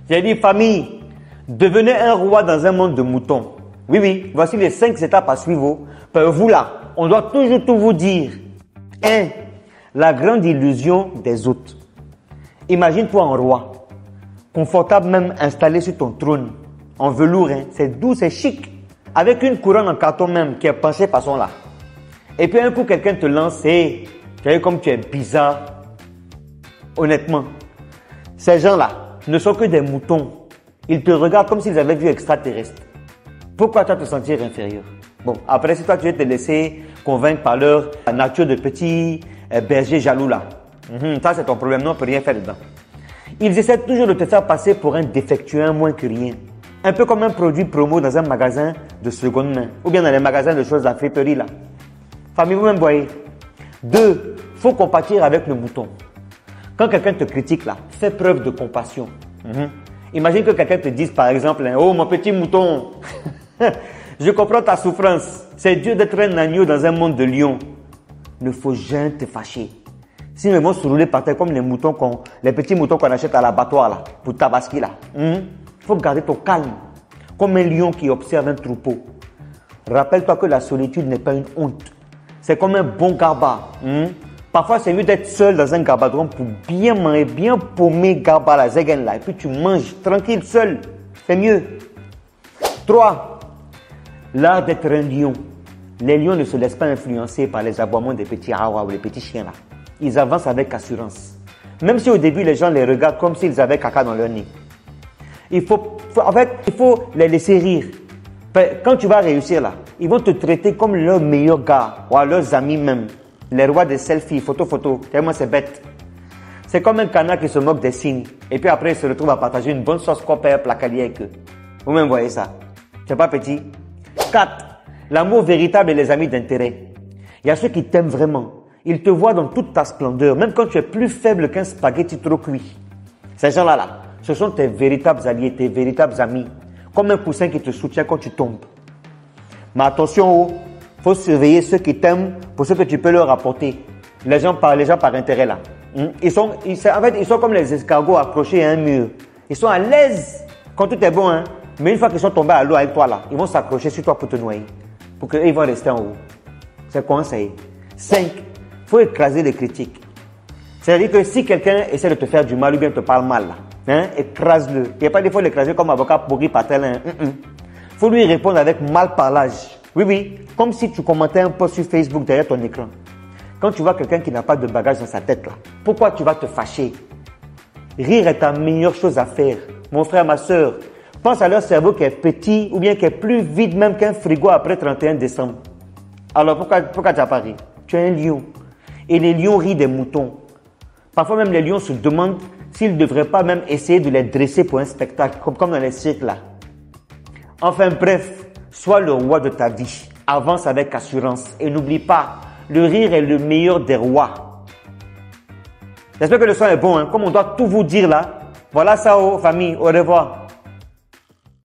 J'ai dit, famille, devenez un roi dans un monde de moutons. Oui, oui, voici les 5 étapes à suivre. Vous là, on doit toujours tout vous dire. 1. La grande illusion des autres. Imagine-toi un roi, confortable même installé sur ton trône, en velours, hein. C'est doux, c'est chic, avec une couronne en carton même qui est penchée façon là. Et puis un coup quelqu'un te lance, et tu vois comme tu es bizarre. Honnêtement, ces gens-là ne sont que des moutons. Ils te regardent comme s'ils avaient vu extraterrestre. Pourquoi tu vas te sentir inférieur? Bon, après si toi tu veux te laisser convaincre par leur nature de petits bergers jaloux là. Ça c'est ton problème, non, on ne peut rien faire dedans. Ils essaient toujours de te faire passer pour un défectueux, un moins que rien. Un peu comme un produit promo dans un magasin de seconde main. Ou bien dans les magasins de choses à friperie là. Famille, vous-même voyez. 2. Faut compatir avec le mouton. Quand quelqu'un te critique là, fais preuve de compassion. Imagine que quelqu'un te dise par exemple, oh mon petit mouton, je comprends ta souffrance. C'est dur d'être un agneau dans un monde de lions. Ne faut jamais te fâcher. S'ils vont se rouler par terre comme les petits moutons qu'on achète à l'abattoir là, pour tabaski là. Faut garder ton calme, comme un lion qui observe un troupeau. Rappelle-toi que la solitude n'est pas une honte. C'est comme un bon garba. Parfois, c'est mieux d'être seul dans un garbadron pour bien manger, bien paumer garba la zegen là. Et puis tu manges tranquille, seul. C'est mieux. 3. L'art d'être un lion. Les lions ne se laissent pas influencer par les aboiements des petits hawa ou les petits chiens là. Ils avancent avec assurance. Même si au début, les gens les regardent comme s'ils avaient caca dans leur nez. Il faut les laisser rire. Quand tu vas réussir là, ils vont te traiter comme leurs meilleurs gars, ou leurs amis même. Les rois des selfies, photo. Tellement c'est bête. C'est comme un canard qui se moque des signes. Et puis après, il se retrouve à partager une bonne sauce copère placalier avec eux. Vous-même voyez ça. C'est pas petit. 4. L'amour véritable et les amis d'intérêt. Il y a ceux qui t'aiment vraiment. Ils te voient dans toute ta splendeur, même quand tu es plus faible qu'un spaghetti trop cuit. Ces gens-là, ce sont tes véritables alliés, tes véritables amis. Comme un coussin qui te soutient quand tu tombes. Mais attention, faut surveiller ceux qui t'aiment pour ce que tu peux leur apporter. Les gens par intérêt là. Ils sont comme les escargots accrochés à un mur. Ils sont à l'aise quand tout est bon, hein. Mais une fois qu'ils sont tombés à l'eau avec toi là, ils vont s'accrocher sur toi pour te noyer. Pour qu'ils vont rester en haut. C'est conseil. 5. Faut écraser les critiques. C'est-à-dire que si quelqu'un essaie de te faire du mal ou bien te parle mal là, écrase-le. Il n'y a pas des fois l'écraser comme avocat pourri par tel. Faut lui répondre avec malparlage. Oui, comme si tu commentais un post sur Facebook derrière ton écran. Quand tu vois quelqu'un qui n'a pas de bagage dans sa tête là, pourquoi tu vas te fâcher? Rire est ta meilleure chose à faire. Mon frère, ma soeur, pense à leur cerveau qui est petit ou bien qui est plus vide même qu'un frigo après 31 décembre. Alors pourquoi tu n'as pas ri? Tu es un lion. Et les lions rient des moutons. Parfois même les lions se demandent s'ils ne devraient pas même essayer de les dresser pour un spectacle, comme dans les cirques là. Enfin bref, sois le roi de ta vie. Avance avec assurance. Et n'oublie pas, le rire est le meilleur des rois. J'espère que le son est bon, hein. Comme on doit tout vous dire là. Voilà ça, famille. Au revoir.